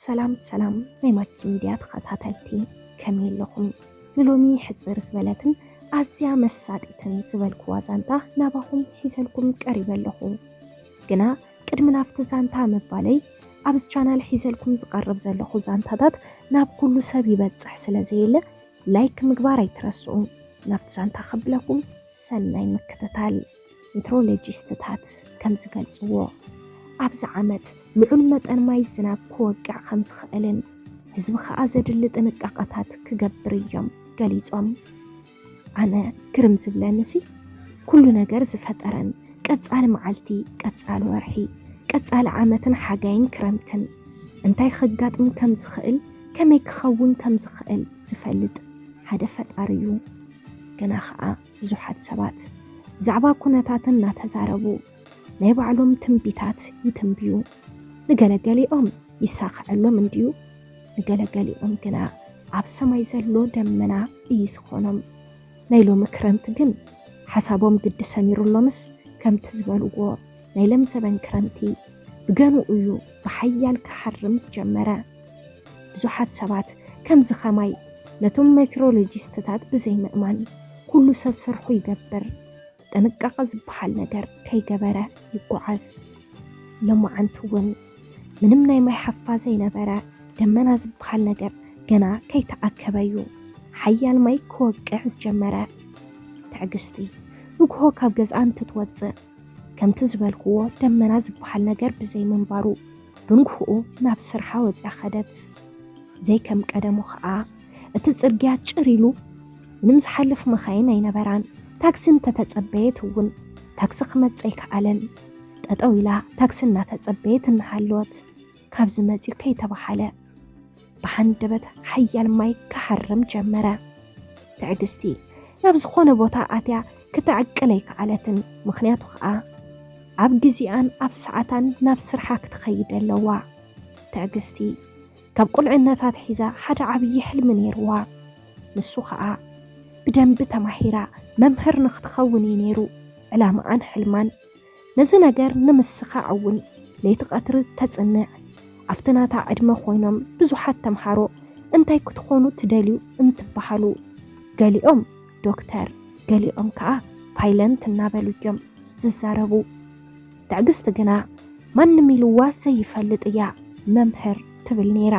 سلام نيماكي ميديا تخاتاتلتي كميل لهم نلومي حزر زبالتن أزيا مسادتن زبال كوازانتا ناباهم حيزلكم قريبا لهم جنا قدمنا افتزانتا مبالي أبز چانال حيزلكم زقرب زلخو زانتادات ناب كل سبي بزح سلازيل لايك مقبار يترسعون نافتزانتا خبلكم سناي مكتتال مترولوجيستات كم زقلصوو أبز عمد لعلمت أن ما يزناب كوقع خمس خيلن هزب خازدل طنقاقات كغبريوم قليصوم أنا كرم زبلانسي كل ነገር ዝፈጠረን ቀጻል መዓልቲ ቀጻል ወርሒ ቀጻል ዓመትን ሓጋይን ክረምትን እንታይ ክጋጥም ከም ዝኽእል ከመይ ክኸውን ከም ዝኽእል ዝፈልጥ ሓደ ፈጣሪዩ ገና ኸኣ ብዙሓት ሰባት ብዛዕባ ኩነታትን እናተዛረቡ ናይ ባዕሎም ትንቢታት ይትንብዩ ንገለገሊኦም ይሳኽዐሎም እንዲዩ ንገለገሊኦም ግና ኣብ ሰማይ ዘሎ ደመና እዩ ዝኾኖም ናይ ሎሚ ክረምቲ ግን ሓሳቦም ግዲ ሰሚሩሎምስ ከምቲ ዝበልዎ ናይ ለምሰበን ክረምቲ ብገኑ እዩ ብሓያል ክሓርም ዝጀመረ ብዙሓት ሰባት ከምዚ ኸማይ ነቶም ሜትሮሎጂስትታት ብዘይ ምእማን ኩሉ ሰስርሑ ይገብር ጥንቃቐ ዝበሃል ነገር ከይገበረ ይጓዓዝ ለማዓንቲ እውን ምንም ናይ ማይ ሓፋ ዘይነበረ ደመና ዝበሃል ነገር ገና ከይተኣከበዩ ሓያል ማይ ክወቅዕ ዝጀመረ ትዕግስቲ ንግሆ ካብ ገዝኣን ትትወፅእ ከምቲ ዝበልክዎ ደመና ዝበሃል ነገር ብዘይ ምንባሩ ብንግህኡ ናብ ስርሓ ወፂኣ ኸደት ዘይ ከም ቀደሙ ኸኣ እቲ ፅርግያ ጭር ኢሉ ምንም ዝሓልፍ መኻይን ኣይነበራን ታክሲ እንተተፀበየት እውን ታክሲ ክመፅእ ኣይከኣለን ጠጠው ኢላ ታክሲ እናተፀበየት እናሃለወት ካብዚ መፂኡ ከይተባሃለ ብሓንደበት ሓያል ማይ ክሓርም ጀመረ ትዕግስቲ ናብ ዝኾነ ቦታ ኣትያ ክትዕቅል ኣይከኣለትን ምኽንያቱ ኸኣ ኣብ ግዜኣን ኣብ ሰዓታን ናብ ስርሓ ክትኸይድ ኣለዋ ትዕግስቲ ካብ ቁልዕነታት ሒዛ ሓደ ዓብዪ ሕልሚ ነይርዋ ንሱ ኸኣ ብደንቢ ተማሂራ መምህር ንኽትኸውን እዩ ነይሩ ዕላማኣን ሕልማን ነዚ ነገር ንምስኻዕ እውን ለይቲ ቀትሪ ተፅንዕ ኣብቲ ናታ ዕድመ ኮይኖም ብዙሓት ተምሃሮ እንታይ ክትኾኑ ትደልዩ እንትበሃሉ ገሊኦም ዶክተር ገሊኦም ከዓ ፓይለንት እናበሉ እዮም ዝዛረቡ ትዕግስቲ ግና ማንም ኢልዋ ዘይፈልጥ እያ መምህር ትብል ነይራ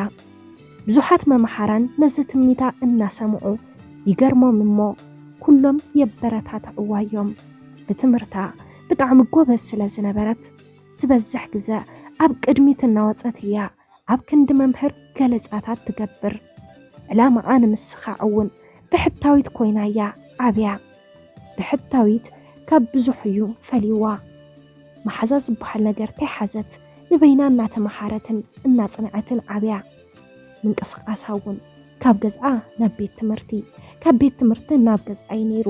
ብዙሓት መምሓራን ነዚ ትምኒታ እናሰምዑ ይገርሞም እሞ ኩሎም የበረታትዕዋ እዮም ብትምህርታ ብጣዕሚ ጎበዝ ስለ ዝነበረት ዝበዝሕ ግዜ ኣብ ቅድሚት እናወፀት እያ ኣብ ክንዲ መምህር ገለፃታት ትገብር ዕላማኣ ንምስኻዕ እውን ብሕታዊት ኮይና እያ ዓብያ ብሕታዊት ካብ ብዙሕ እዩ ፈሊዋ መሓዛ ዝበሃል ነገር ከይሓዘት ንበይና እናተመሓረትን እናፅንዐትን ዓብያ ምንቅስቓሳ እውን ካብ ገዝኣ ናብ ቤት ትምህርቲ ካብ ቤት ትምህርቲ ናብ ገዝኣ ነይሩ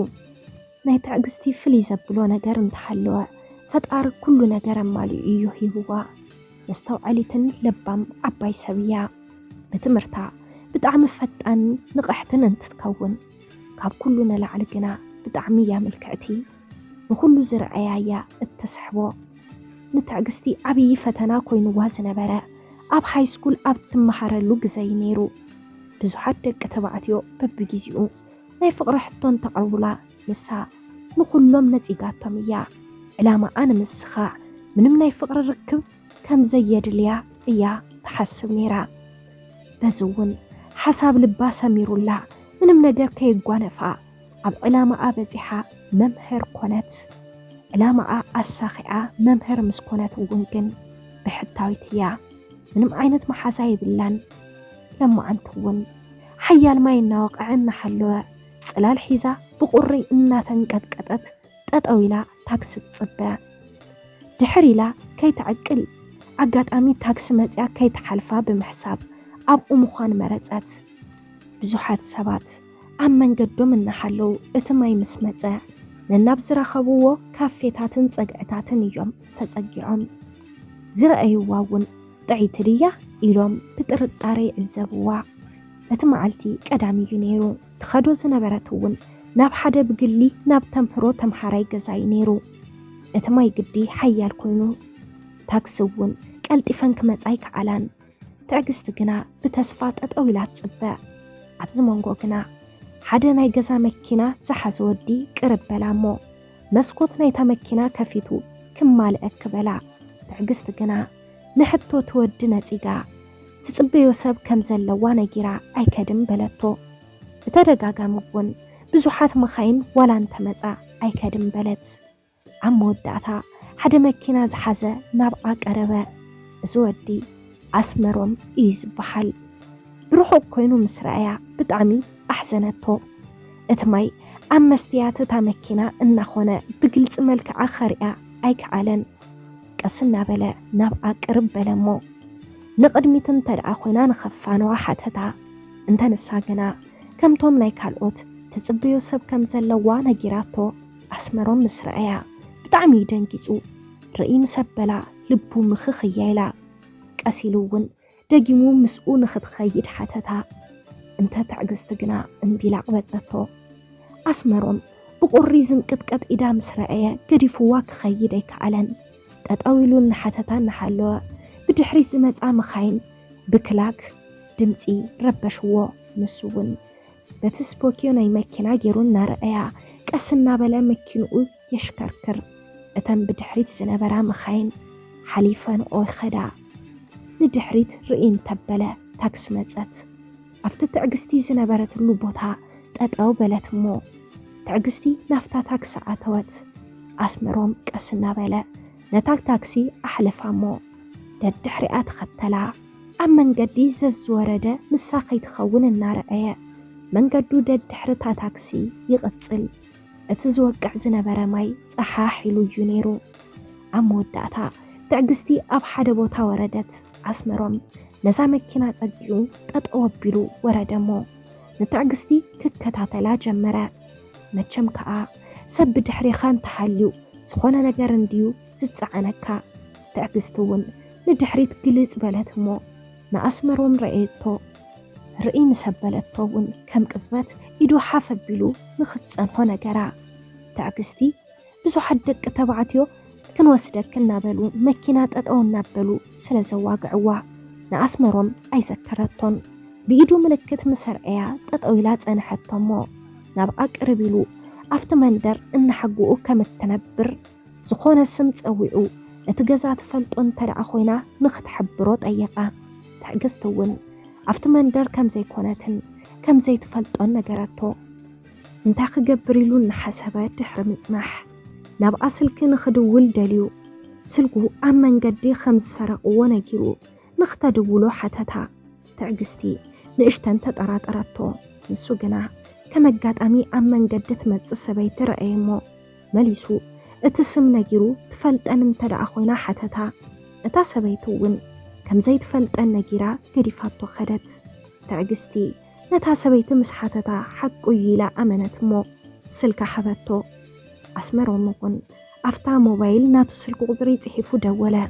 ናይ ትዕግስቲ ፍልይ ዘብሎ ነገር እንተሃለወ ፈጣሪ ኩሉ ነገር ኣማሊኡ እዩ ሂብዋ መስተውዓሊትን ለባም ዓባይ ሰብ እያ ብትምህርታ ብጣዕሚ ፈጣን ንቕሕትን እንትትከውን ካብ ኩሉ ነላዕሊ ግና ብጣዕሚ እያ ምልክዕቲ ንኩሉ ዝረአያ እያ እትስሕቦ ንትዕግስቲ ዓብዪ ፈተና ኮይኑዋ ዝነበረ ኣብ ሃይስኩል ኣብ ትመሃረሉ ግዜ ነይሩ ብዙሓት ደቂ ተባዕትዮ በብግዚኡ ናይ ፍቕሪ ሕቶን ተቐብላ ንሳ ንኩሎም ነፂጋቶም እያ ዕላማኣ ንምስኻዕ ምንም ናይ ፍቕሪ ርክብ ከም ዘየድልያ እያ ትሓስብ ነይራ በዚ እውን ሓሳብ ልባ ሰሚሩላ ምንም ነገር ከይጓነፋ ኣብ ዕላማኣ በፂሓ መምህር ኮነት ዕላማኣ ኣሳኺዓ መምህር ምስ ኮነት እውን ግን ብሕታዊት እያ ምንም ዓይነት መሓዛ ይብላን ለማዓንቲ እውን ሓያል ማይ እናወቕዐ እናሃለወ ፅላል ሒዛ ብቁሪ እናተንቀጥቀጠት ጠጠው ኢላ ታክሲ ትፅበ ድሕር ኢላ ከይትዕቅል ኣጋጣሚ ታክሲ መፅያ ከይትሓልፋ ብምሕሳብ ኣብኡ ምዃን መረፀት ብዙሓት ሰባት ኣብ መንገዶም እናሃለው እቲ ማይ ምስ መፀ ነናብ ዝረኸብዎ ካፌታትን ፀግዕታትን እዮም ተፀጊዖም ዝረአይዋ እውን ጥዒት ድያ ኢሎም ብጥርጣሬ ይዕዘብዋ እቲ መዓልቲ ቀዳሚ እዩ ነይሩ ትኸዶ ዝነበረት እውን ናብ ሓደ ብግሊ ናብ ተምህሮ ተምሃራይ ገዛይ ነይሩ እቲ ማይ ግዲ ሓያል ኮይኑ ታክሲ እውን ቀልጢፈን ክመፃ ይከኣላን تعجست جنا بتسفات أطويلات صبا عبز منغو جنا حدا ناي جزا مكينا زحز ودي قرب بلا مو مسكوت نايتا مكينا كفيتو كمال أكبلا تعجست جنا نحطو تودنا تيجا تتصبيو سب كمزل وانا جيرا أي كدم بلتو بترقاقا مبون بزوحات مخاين ولا انت مزا أي كدم بلت عمو الدعتا حدا مكينا زحزة نابقا قربا زودي أسمرهم إيز بحل بروحو كوينو مسرعيا بدعمي أحزنتو اتماي أمستيات تا مكينا إنخونا بقلت ملك آخريا أيك عالن قسنا بلا نابقا قرب بلا مو نقدمي تنتدع خوينا نخفانو حتتا انت نساقنا كم توم نايكالوت تتصبيو سب كم زلوا نجيراتو أسمرهم مسرعيا بدعمي دنجيزو رئي مسبلا لبو مخخيالا قسيلوون دقيمو مسؤول نخد خيد حتتا انت تعجزت جنا انبيلع وزتو أسمرهم بقريزن قد إدا مسرعيا قديفواك خيديك علن تتأويلون حتتا نحلوا بدحريت زمت مخاين بكلاك دمتي ربشوا مسوون بتسبوكيو ناي مكينا جيرون نارأيا كأسنا بلا مكينو يشكركر اتم بدحريت زنبرا مخاين حليفان أو خدا ندحريت رئين تبلا تاكس مزت أفتت تعجستي زنبرت اللوبوتا تأتأو بلت مو تعجستي نافتا تاكس عاتوات أسمرهم كأسنا بلا نتاك تاكسي أحلفا مو دحريات ختلا أمن قدي زز ورده مساقي تخون النار ايا من قدو دحرتا تاكسي يغطل اتزوقع زنبرا ماي صحاحيلو يونيرو عمو الداتا تعجستي أب حدا بوتا وردت أسمرهم نزا مكينا تسجيو تتقوبلو وردمو نتعجستي ككتاتلا جمرا نتشم كا سب دحري خان تحليو سخونا نجر انديو زتعنكا تعجستون ندحريت قليت بلتمو نأسمرهم رأيتو رئي مسبلتوون كم قزبت إدو حافب بلو نختصن هنا جرا تعجستي بزو حدك تبعتيو كن وسدك كنا بلو مكينات أتقون نابلو سلزواق عوا نأسمرهم أي سكرتون بإيدو ملكت مسرعيا تتقويلات أنا حتى مو نبقى قربلو أفت مندر إن حقوقو كمتنبر زخون السمت أويقو لتجازات فلتون ترى خوينا نخت حبروت أيقا تعجستون أفت مندر كم زي كونتن كم زي تفلتون نجرتو انتاخ جبريلون حسابات تحرم تسمح نبقى سلك نخدول دليو سلكو أمن قدي 5 سرقو ونجيرو نخت دولو حتتا تعجستي نشتن تترات أراتو نسوقنا كما قاد أمي أمن قدت متس سبيت رأيمو مليسو اتسم نجيرو تفلت أن امتدع خوينا حتتا اتا سبيتوون كم زي تفلت أن نجيرا قريفاتو خدت تعجستي نتا سبيت مسحتتا حقو يلا أمنت مو سلك حبتو أسمرو مقن أفتا موبايل ناتو سلكو غزري تحيفو دولا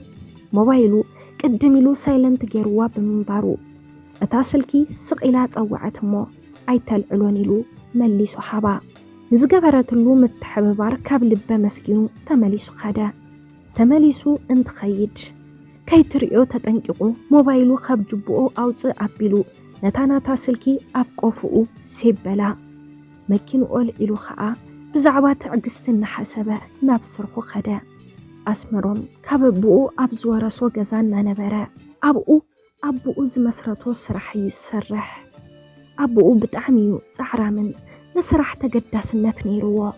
موبايلو قدميلو سايلنت جيروا بمنبارو اتا سلكي سقيلات أوعت مو أيتال علونيلو مليسو حبا نزقبرتلو متحببار كاب لبا مسكينو تمليسو خدا تمليسو انت خيج كي تريو تتنققو موبايلو خب جبؤو أوصي أبيلو نتانا سلكي أبقوفؤو سيبلا مكينو أول إلو خاء بزعبات عقستن حسبا نابسرخو خدا أسمرهم كاب بؤو أبزوار سو غزان نانبرا أبؤو زمسرتو سرح يسرح أبؤو بتعميو زعرامن نسرح تقداسنت نيروا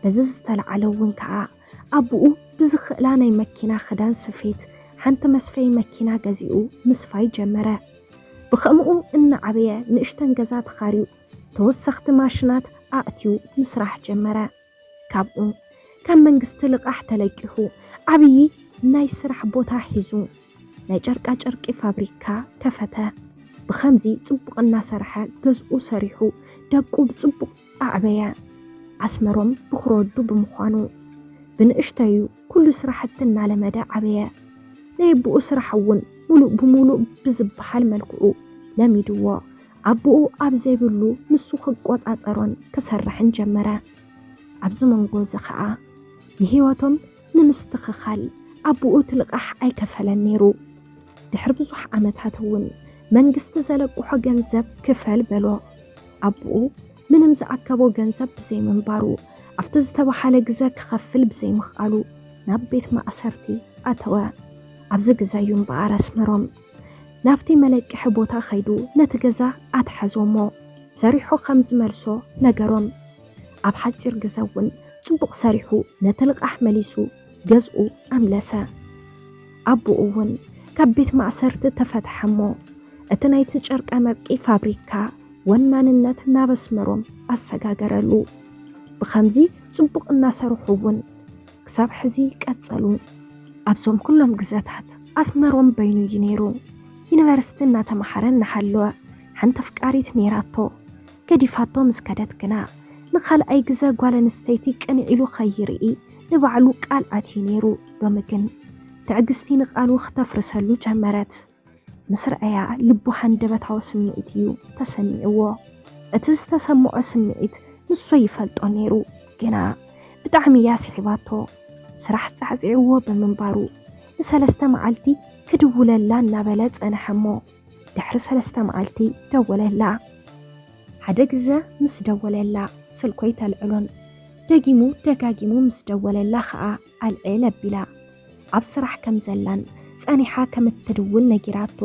بزز تلعلوون كعا أبؤو بزخ لاني مكينا خدان سفيت حانت مسفي مكينا غزيو مسفاي جمرا بخمؤو إن عبيا نشتن غزات خاريو توسخت ماشنات أأتيو مسرح جمرا كابؤو كان منقست لقاح تلقيهو عبيي ناي سرح بوتا حيزو ناي جرقا فابريكا كفتا بخمزي صبق الناسرحة جزء سريحو دقو بصبق أعبيا عسمرهم بخرودو بمخوانو بنقشتايو كل سرحتنا على مدى عبيا نيبقو سرحوون ملو بمولو بزبحال ملكو لميدوا عبقو عبزيبلو نسو خقوات عطرون كسرحن جمرا عبزمنقو زخاء بهيواتهم نمستخخال عبقو تلقاح أي كفلان نيرو ድሕሪ ብዙሕ ዓመታት እውን መንግስቲ ዘለቁሖ ገንዘብ ክፈል በሎ ኣቦኡ ምንም ዝኣከቦ ገንዘብ ብዘይምንባሩ ኣብቲ ዝተባሃለ ግዜ ክኸፍል ብዘይምኽኣሉ ናብ ቤት ማእሰርቲ ኣተወ ኣብዚ ግዜ እዩ እምበኣር ኣስመሮም ናብቲ መለቅሒ ቦታ ኸይዱ ነቲ ገዛ ኣትሓዞሞ ሰሪሑ ከም ዝመልሶ ነገሮም ኣብ ሓፂር ግዜ እውን ጽቡቕ ሰሪሑ ነቲ ልቓሕ መሊሱ ገዝኡ ኣምለሰ ኣቦኡ እውን ካብ ቤት ማእሰርቲ ተፈትሐሞ እቲ ናይቲ ጨርቃ መርቂ ፋብሪካ ወናንነት ናብ ኣስመሮም ኣሰጋገረሉ ብኸምዚ ጽቡቕ እናሰርሑ እውን ክሳብ ሕዚ ቀጸሉ ኣብዞም ኩሎም ግዜታት ኣስመሮም በይኑ እዩ ነይሩ ዩኒቨርሲቲ እናተምሃረ እናሃለወ ሓንቲ ኣፍቃሪት ነይራቶ ገዲፋቶ ምስ ከደት ግና ንኻልኣይ ግዜ ጓል ኣንስተይቲ ቅንዕ ኢሉ ኸይርኢ ንባዕሉ ቃል ኣትዩ ነይሩ ሎሚ ግን ትዕግስቲ ንቓሉ ክተፍርሰሉ ጀመረት ምስ ረኣያ ልቡ ሃንደበታዊ ስምዒት እዩ ተሰሚዕዎ እቲ ዝተሰምዖ ስምዒት ንሶ ይፈልጦ ነይሩ ግና ብጣዕሚ እያ ስሒባቶ ስራሕ ፃዕፂዕዎ ብምንባሩ ንሰለስተ መዓልቲ ክድውለላ እናበለ ጸንሐሞ ድሕሪ 3 መዓልቲ ደወለላ ሓደ ግዜ ምስ ደወለላ ስልኮይ ተልዕሎን ደጊሙ ደጋጊሙ ምስ ደወለላ ከዓ ኣልዕል ኣቢላ ኣብ ስራሕ ከም ዘላን ጸኒሓ ከም እትድውል ነጊራቶ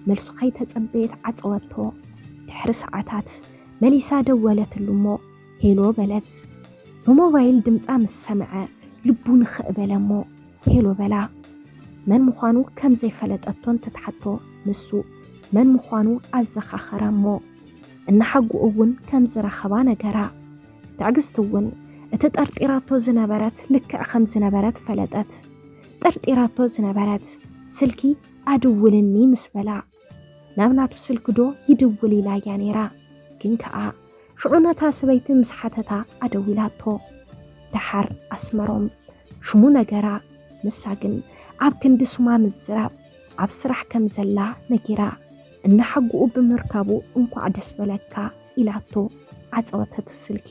መልሱ ከይተጸበየት ዓፀወቶ ድሕሪ ሰዓታት መሊሳ ደወለትሉ እሞ ሄሎ በለት ብሞባይል ድምፃ ምስ ሰምዐ ልቡ ንኽእበለ እሞ ሄሎ በላ መን ምዃኑ ከም ዘይፈለጠቶን ትትሓቶ ንሱ መን ምዃኑ ኣዘኻኸራ እሞ እናሓጉኡ እውን ከም ዝረኸባ ነገራ ትዕግስቲ እውን እቲ ጠርጢራቶ ዝነበረት ልክዕ ከም ዝነበረት ፈለጠት ጠርጢራቶ ዝነበረት ስልኪ ኣድውልኒ ምስ በላ ናብ ናቱ ስልኪ ዶ ይድውል ኢላ እያ ነይራ ግን ከዓ ሽዑነታ ሰበይቲ ምስ ሓተታ ኣደዊላቶ ድሓር ኣስመሮም ሽሙ ነገራ ንሳ ግን ኣብ ክንዲ ሱማ ምዝራብ ኣብ ስራሕ ከም ዘላ ነጊራ እናሓጉኡ ብምርካቡ እንኳዕ ደስ በለካ ኢላቶ ዓፀወተት ስልኪ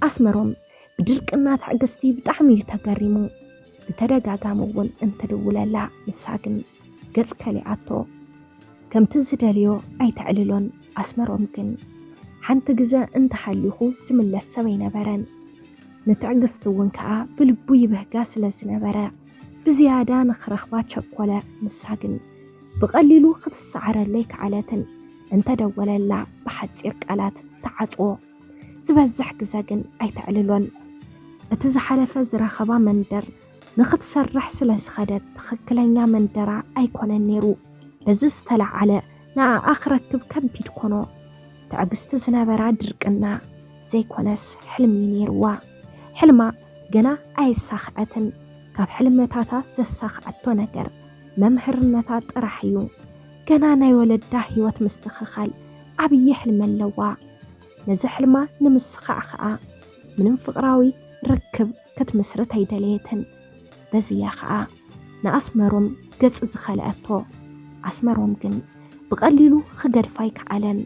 ኣስመሮም ብድርቅና ትዕግስቲ ብጣዕሚ እዩ ተገሪሙ ብተደጋጋሚ እውን እንትድውለላ ንሳ ግን ገጽ ከሊኣቶ ከምቲ ዝደልዮ ኣይተዕልሎን ኣስመሮም ግን ሓንቲ ግዜ እንተሓሊኹ ዝምለስ ሰብ ኣይነበረን ንትዕግስቲ እውን ከዓ ብልቡ ይብህጋ ስለ ዝነበረ ብዝያዳ ንኽረኽባ ቸኮለ ንሳ ግን ብቐሊሉ ክትሰዓረለይ ከዓለትን እንተደወለላ ብሓፂር ቃላት ተዓጽዎ ዝበዝሕ ግዜ ግን ኣይተዕልሎን እቲ ዝሓለፈ ዝረኸባ መንደር ንኽትሰርሕ ስለ ዝኸደት ትኽክለኛ መንደራ ኣይኮነን ነይሩ በዚ ዝተለዓለ ንኣኣ ክረክብ ከቢድ ኮኖ ትዕግስቲ ዝነበራ ድርቅና ዘይኮነስ ሕልሚ ነይርዋ ሕልማ ገና ኣይሳኽዐትን ካብ ሕልመታታ ዘሳኽዐቶ ነገር መምህርነታ ጥራሕ እዩ ገና ናይ ወለዳ ህይወት ምስትኽኻል ዓብዪ ሕልሚ ኣለዋ ነዚ ሕልማ ንምስኻዕ ከዓ ምንም ፍቕራዊ ርክብ ክትምስርት ኣይደለየትን በዚያ ከዓ ንኣስመሮም ገጽ ዝኸልአቶ ኣስመሮም ግን ብቐሊሉ ክገድፋ ይከኣለን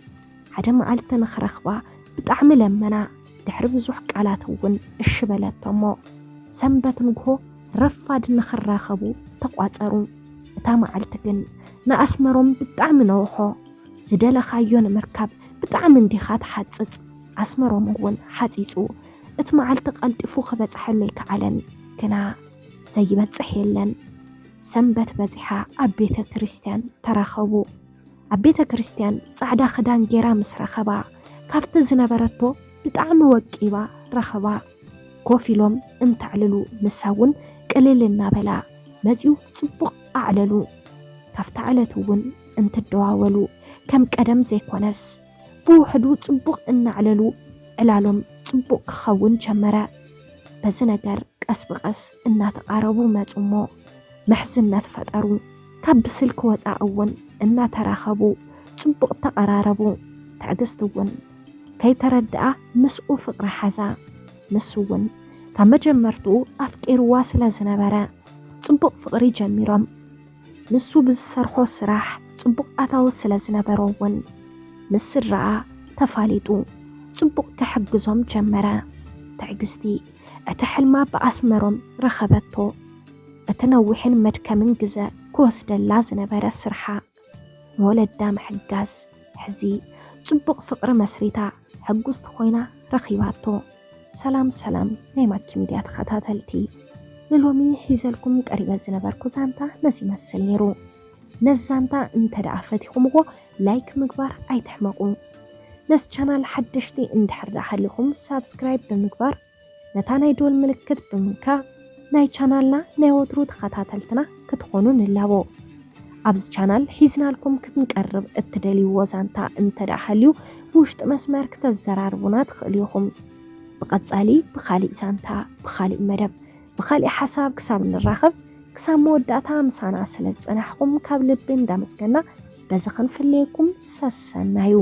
ሓደ መዓልቲ ንኽረኽባ ብጣዕሚ ለመና ድሕሪ ብዙሕ ቃላት እውን እሺ በለቶሞ ሰንበት ንግሆ ረፋድ ንኽራኸቡ ተቋፀሩ እታ መዓልቲ ግን ንኣስመሮም ብጣዕሚ ነውሖ ዝደለኻዮ ንምርካብ ብጣዕሚ እንዲኻ ትሓፅፅ ኣስመሮም እውን ሓፂፁ እቲ መዓልቲ ቀልጢፉ ክበፅሐሉ ይከኣለን ግና ዘይበፅሕ የለን ሰንበት በፂሓ ኣብ ቤተ ክርስቲያን ተራኸቡ ኣብ ቤተ ክርስቲያን ጻዕዳ ክዳን ጌራ ምስ ረኸባ ካብቲ ዝነበረቶ ብጣዕሚ ወቂባ ረኸባ ኮፍ ኢሎም እንተዕልሉ ንሳ እውን ቅልል እናበላ መፂኡ ጽቡቕ ኣዕለሉ ካብቲ ዕለት እውን እንትደዋወሉ ከም ቀደም ዘይኮነስ ብውሕዱ ጽቡቕ እናዕለሉ ዕላሎም ጽቡቕ ክኸውን ጀመረ በዚ ነገር ቀስ ብቐስ እናተቃረቡ መፁሞ ምሕዝነት ፈጠሩ ካብ ብስልኪ ወፃኢ እውን እናተራኸቡ ጽቡቕ ተቀራረቡ ትዕግስቲ እውን ከይተረድኣ ምስኡ ፍቅሪ ሓዛ ንሱ እውን ካብ መጀመርትኡ ኣፍቂርዋ ስለ ዝነበረ ጽቡቕ ፍቅሪ ጀሚሮም ንሱ ብዝሰርሖ ስራሕ ጽቡቕ ኣታዊ ስለ ዝነበሮ እውን ምስ ስድራኣ ተፋሊጡ ጽቡቕ ክሕግዞም ጀመረ ትዕግስቲ እቲ ሕልማ ብኣስመሮም ረኸበቶ እቲ ነዊሕን መድከምን ግዜ كوسدلا زنبرة سرحة نولد محجاز حزي ጽቡቕ ፍቕሪ መስሪታ ሕጉስ ኮይና ረኺባቶ ሰላም ናይማኪ ሚድያ ተኸታተልቲ ንሎሚ ሒዘልኩም ቀሪበ ዝነበርኩ ዛንታ ነዚ መስል ነይሩ ነዛንታ እንተደኣ ፈቲኹምዎ ላይክ ምግባር ኣይትሕመቁ ነስ ቻናል ሓደሽቲ እንድሕር ዳሓሊኹም ሳብስክራይብ ብምግባር ነታ ናይ ዶል ምልክት ብምንካብ ናይ ቻናልና ናይ ወትሩ ተኸታተልትና ክትኾኑ ንላቦ ኣብዚ ቻናል ሒዝናልኩም ክንቀርብ እትደልይዎ ዛንታ እንተዳሓልዩ ውሽጥ መስመር ክትዘራርቡና ትኽእሉ ኢኹም ብቐጻሊ ብኻሊእ ዛንታ ብኻሊእ መደብ ብኻሊእ ሓሳብ ክሳብ ንራኸብ ክሳብ መወዳእታ ምሳና ስለ ዝጸናሕኩም ካብ ልቢ እንዳመስገና በዚ ክንፍለየኩም ሰሰናዩ